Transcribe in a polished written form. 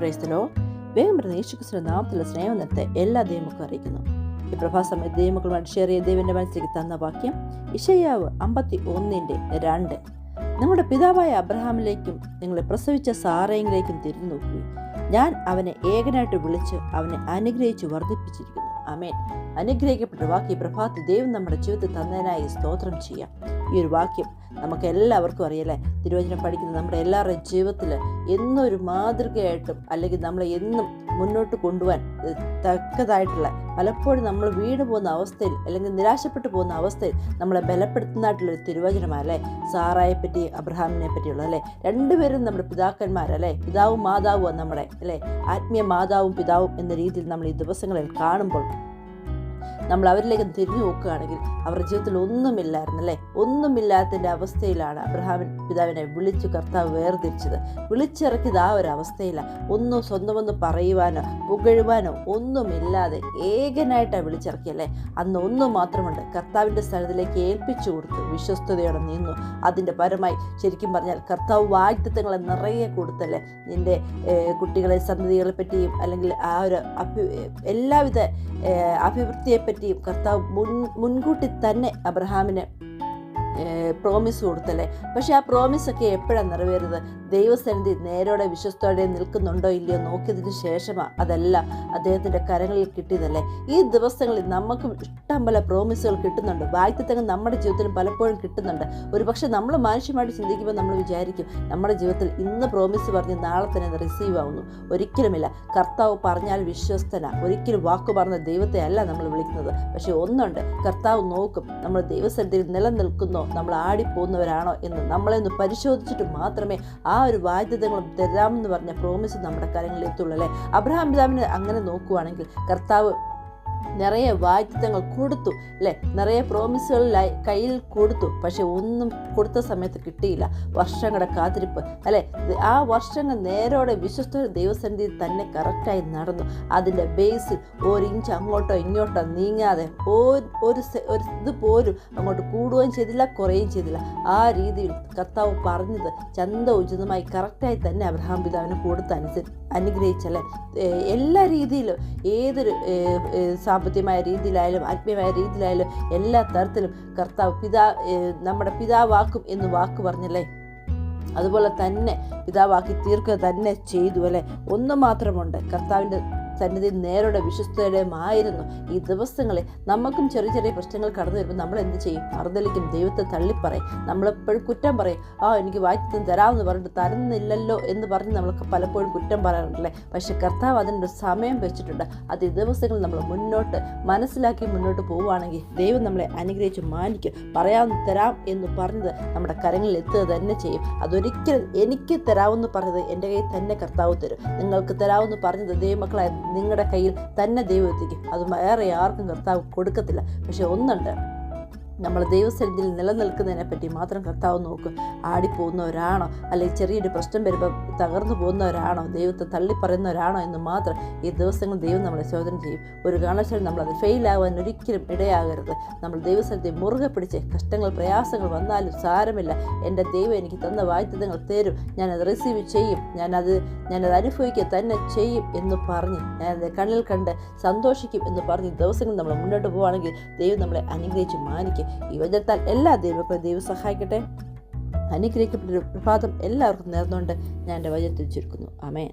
ക്രൈസ്തലോ വേഗം പറഞ്ഞ യേശുക്രിസ്തുവിന്റെ നാമത്തിലുള്ള സ്നേഹത്തെ എല്ലാ ദൈവമക്കളും അറിയിക്കുന്നു. ഈ പ്രഭാസമയത്ത് ദൈവമക്കളുമായിട്ട് ഷെയർ ചെയ്ത് ദൈവന്റെ മനസ്സിലേക്ക് തന്ന വാക്യം യിശയ്യാവ് 51:2. നിങ്ങളുടെ പിതാവായ അബ്രഹാമിലേക്കും നിങ്ങളെ പ്രസവിച്ച സാറയിലേക്കും തിരിഞ്ഞു നോക്കുക. ഞാൻ അവനെ ഏകനായിട്ട് വിളിച്ച് അവനെ അനുഗ്രഹിച്ച് വർദ്ധിപ്പിച്ചിരിക്കുന്നു. ആമേൻ. അനുഗ്രഹിക്കപ്പെട്ട വാക്യം പ്രഭാതത്തിൽ ദൈവം നമ്മുടെ ജീവിതത്തിൽ തന്നതിനായി സ്തോത്രം ചെയ്യാം. ഈ ഒരു വാക്യം നമുക്ക് എല്ലാവർക്കും അറിയാലേ. തിരുവചനം പഠിക്കുന്ന നമ്മുടെ എല്ലാവരുടെയും ജീവിതത്തിൽ എന്നൊരു മാതൃകയായിട്ടും അല്ലെങ്കിൽ നമ്മളെ എന്നും മുന്നോട്ട് കൊണ്ടുപോകാൻ തക്കതായിട്ടുള്ള, പലപ്പോഴും നമ്മൾ വീണ് പോകുന്ന അവസ്ഥയിൽ അല്ലെങ്കിൽ നിരാശപ്പെട്ടു പോകുന്ന അവസ്ഥയിൽ നമ്മളെ ബലപ്പെടുത്തുന്നതായിട്ടുള്ളൊരു തിരുവചനമല്ലേ സാറായെ പറ്റി അബ്രഹാമിനെ പറ്റിയുള്ളത് അല്ലേ. രണ്ടുപേരും നമ്മുടെ പിതാക്കന്മാരല്ലേ, പിതാവും മാതാവും നമ്മുടെ അല്ലേ, ആത്മീയ മാതാവും പിതാവും എന്ന രീതിയിൽ നമ്മൾ ഈ ദിവസങ്ങളിൽ കാണുമ്പോൾ നമ്മൾ അവരിലേക്ക് തിരിഞ്ഞു നോക്കുകയാണെങ്കിൽ അവരുടെ ജീവിതത്തിൽ ഒന്നുമില്ലായിരുന്നല്ലേ. ഒന്നുമില്ലാത്തതിൻ്റെ അവസ്ഥയിലാണ് അബ്രഹാമിൻ പിതാവിനെ വിളിച്ചു കർത്താവ് വേർതിരിച്ചത്, വിളിച്ചിറക്കിയത്. ആ ഒരു അവസ്ഥയിലാണ്. ഒന്നും സ്വന്തമൊന്നും പറയുവാനോ പുകഴുവാനോ ഒന്നുമില്ലാതെ ഏകനായിട്ടാണ് വിളിച്ചിറക്കിയല്ലേ. അന്ന് ഒന്നും മാത്രമുണ്ട്, കർത്താവിൻ്റെ സ്ഥലത്തിലേക്ക് ഏൽപ്പിച്ചു കൊടുത്തു, വിശ്വസ്തയോടെ നിന്നു. അതിൻ്റെ പരമായി ശരിക്കും പറഞ്ഞാൽ കർത്താവ് വാഗ്ദത്തങ്ങളെ നിറയെ കൊടുത്തല്ലേ. നിൻ്റെ കുട്ടികളെ സന്തതികളെ പറ്റിയും അല്ലെങ്കിൽ ആ ഒരു എല്ലാവിധ അഭിവൃദ്ധിയെപ്പറ്റിയും കർത്താവ് മുൻകൂട്ടി തന്നെ അബ്രഹാമിന് പ്രോമിസ് കൊടുത്തല്ലേ. പക്ഷെ ആ പ്രോമിസൊക്കെ എപ്പോഴാണ് നിറവേറുന്നത്? ദൈവസന്നിധി നേരോടെ വിശ്വസ്തയോടെ നിൽക്കുന്നുണ്ടോ ഇല്ലയോ നോക്കിയതിന് ശേഷമാണ് അതെല്ലാം അദ്ദേഹത്തിൻ്റെ കരങ്ങളിൽ കിട്ടിയതല്ലേ. ഈ ദിവസങ്ങളിൽ നമുക്കും ഇഷ്ടം പോലെ പ്രോമിസുകൾ കിട്ടുന്നുണ്ട്, വാഗ്ദത്തങ്ങൾ നമ്മുടെ ജീവിതത്തിലും പലപ്പോഴും കിട്ടുന്നുണ്ട്. ഒരുപക്ഷെ നമ്മൾ മാനുഷ്യമായിട്ട് ചിന്തിക്കുമ്പോൾ നമ്മൾ വിചാരിക്കും നമ്മുടെ ജീവിതത്തിൽ ഇന്ന് പ്രോമിസ് പറഞ്ഞ് നാളെ തന്നെ റിസീവ് ആവുന്നു. ഒരിക്കലുമില്ല. കർത്താവ് പറഞ്ഞാൽ വിശ്വസ്തന, ഒരിക്കലും വാക്ക് പറഞ്ഞ ദൈവത്തെ അല്ല നമ്മൾ വിളിക്കുന്നത്. പക്ഷെ ഒന്നുണ്ട്, കർത്താവ് നോക്കും നമ്മൾ ദൈവസന്നിധിയിൽ നിലനിൽക്കുന്നോ, നമ്മൾ ആടിപ്പോകുന്നവരാണോ എന്ന് നമ്മളെ ഒന്ന് പരിശോധിച്ചിട്ട് മാത്രമേ ആ ഒരു ബാധ്യതകളും തരാമെന്ന് പറഞ്ഞ പ്രോമിസ് നമ്മുടെ കാര്യങ്ങളിൽ എത്തുള്ളൂ അല്ലേ. അബ്രഹാം പിതാവിനെ അങ്ങനെ നോക്കുവാണെങ്കിൽ കർത്താവ് നിറയെ വാഗ്ദത്തങ്ങൾ കൊടുത്തു അല്ലേ, നിറയെ പ്രോമിസുകളിലായി കയ്യിൽ കൊടുത്തു. പക്ഷെ ഒന്നും കൊടുത്ത സമയത്ത് കിട്ടിയില്ല. വർഷങ്ങളുടെ കാത്തിരിപ്പ് അല്ലേ. ആ വർഷങ്ങൾ നേരോടെ വിശ്വസ്ത ദൈവസന്നിധിയിൽ തന്നെ കറക്റ്റായി നടന്നു. അതിൻ്റെ ബേസിൽ ഒരിഞ്ച് അങ്ങോട്ടോ ഇങ്ങോട്ടോ നീങ്ങാതെ ഒരു ഇത് പോലും അങ്ങോട്ട് കൂടുകയും ചെയ്തില്ല കുറയുകയും ചെയ്തില്ല. ആ രീതിയിൽ കർത്താവ് പറഞ്ഞത് ചന്തോചിതമായി കറക്റ്റായി തന്നെ അബ്രഹാം പിതാവിന് കൊടുത്ത് അനുഗ്രഹിച്ചല്ലേ. എല്ലാ രീതിയിലും ഏതൊരു സാമ്പത്തികമായ രീതിയിലായാലും ആത്മീയമായ രീതിയിലായാലും എല്ലാ തരത്തിലും കർത്താവ് നമ്മുടെ പിതാവാക്കും എന്ന് വാക്ക് പറഞ്ഞല്ലേ. അതുപോലെ തന്നെ പിതാവാക്കി തീർക്കുക തന്നെ ചെയ്തു അല്ലേ. ഒന്ന് മാത്രമുണ്ട്, കർത്താവിൻ്റെ സന്നിധി നേരോടെ വിശ്വസ്തയുടെയുമായിരുന്നു. ഈ ദിവസങ്ങളിൽ നമുക്കും ചെറിയ ചെറിയ പ്രശ്നങ്ങൾ കടന്നു വരുമ്പോൾ നമ്മൾ എന്ത് ചെയ്യും? മറുതലിക്കും, ദൈവത്തെ തള്ളിപ്പറയും, നമ്മളെപ്പോഴും കുറ്റം പറയും. എനിക്ക് വാഗ്ദത്തം തരാമെന്ന് പറഞ്ഞിട്ട് തരുന്നില്ലല്ലോ എന്ന് പറഞ്ഞ് നമ്മൾക്ക് പലപ്പോഴും കുറ്റം പറയാറുണ്ടല്ലേ. പക്ഷെ കർത്താവ് അതിൻ്റെ സമയം വെച്ചിട്ടുണ്ട്. അത് ഈ ദിവസങ്ങളിൽ നമ്മൾ മുന്നോട്ട് മനസ്സിലാക്കി മുന്നോട്ട് പോവുകയാണെങ്കിൽ ദൈവം നമ്മളെ അനുഗ്രഹിച്ച് മാനിക്കും. പറയാമെന്ന് തരാം എന്ന് പറഞ്ഞത് നമ്മുടെ കരങ്ങളിൽ എത്തുക തന്നെ ചെയ്യും. അതൊരിക്കലും എനിക്ക് തരാമെന്ന് പറഞ്ഞത് എൻ്റെ കയ്യിൽ തന്നെ കർത്താവ് തരും. നിങ്ങൾക്ക് തരാമെന്ന് പറഞ്ഞത് ദൈവമക്കളായ നിങ്ങളുടെ കയ്യിൽ തന്നെ ദൈവം എത്തിക്കും. അത് വേറെ ആർക്കും കർത്താവ് കൊടുക്കത്തില്ല. പക്ഷെ ഒന്നുണ്ട്, നമ്മൾ ദൈവസന്നിധിയിൽ നിലനിൽക്കുന്നതിനെ പറ്റി മാത്രം കർത്താവ് നോക്കും. ആടിപ്പോകുന്നവരാണോ അല്ലെങ്കിൽ ചെറിയൊരു പ്രശ്നം വരുമ്പോൾ തകർന്നു പോകുന്നവരാണോ, ദൈവത്തെ തള്ളിപ്പറയുന്നവരാണോ എന്ന് മാത്രം ഈ ദിവസങ്ങൾ ദൈവം നമ്മളെ ചോദ്യം ചെയ്യും. ഒരു കാരണവശാലും നമ്മളത് ഫെയിലാവാൻ ഒരിക്കലും ഇടയാകരുത്. നമ്മൾ ദൈവസന്നിധി മുറുകെ പിടിച്ച് കഷ്ടങ്ങൾ പ്രയാസങ്ങൾ വന്നാലും സാരമില്ല, എൻ്റെ ദൈവം എനിക്ക് തന്ന വാഗ്ദത്തങ്ങൾ തരും, ഞാനത് റിസീവ് ചെയ്യും, ഞാനത് അനുഭവിക്കുക തന്നെ ചെയ്യും എന്ന് പറഞ്ഞ് ഞാനത് കണ്ണിൽ കണ്ട് സന്തോഷിക്കും എന്ന് പറഞ്ഞ് ദിവസങ്ങൾ നമ്മൾ മുന്നോട്ട് പോവുകയാണെങ്കിൽ ദൈവം നമ്മളെ അനുഗ്രഹിച്ച് മാനിക്കും. ഈ വചനത്താൽ എല്ലാ ദൈവങ്ങളെയും ദൈവം സഹായിക്കട്ടെ. അനുഗ്രഹിക്കപ്പെട്ടൊരു പ്രഭാതം എല്ലാവർക്കും നേർന്നുകൊണ്ട് ഞാൻ എൻ്റെ വചനത്തിൽ ചുരുക്കുന്നു. ആമേൻ.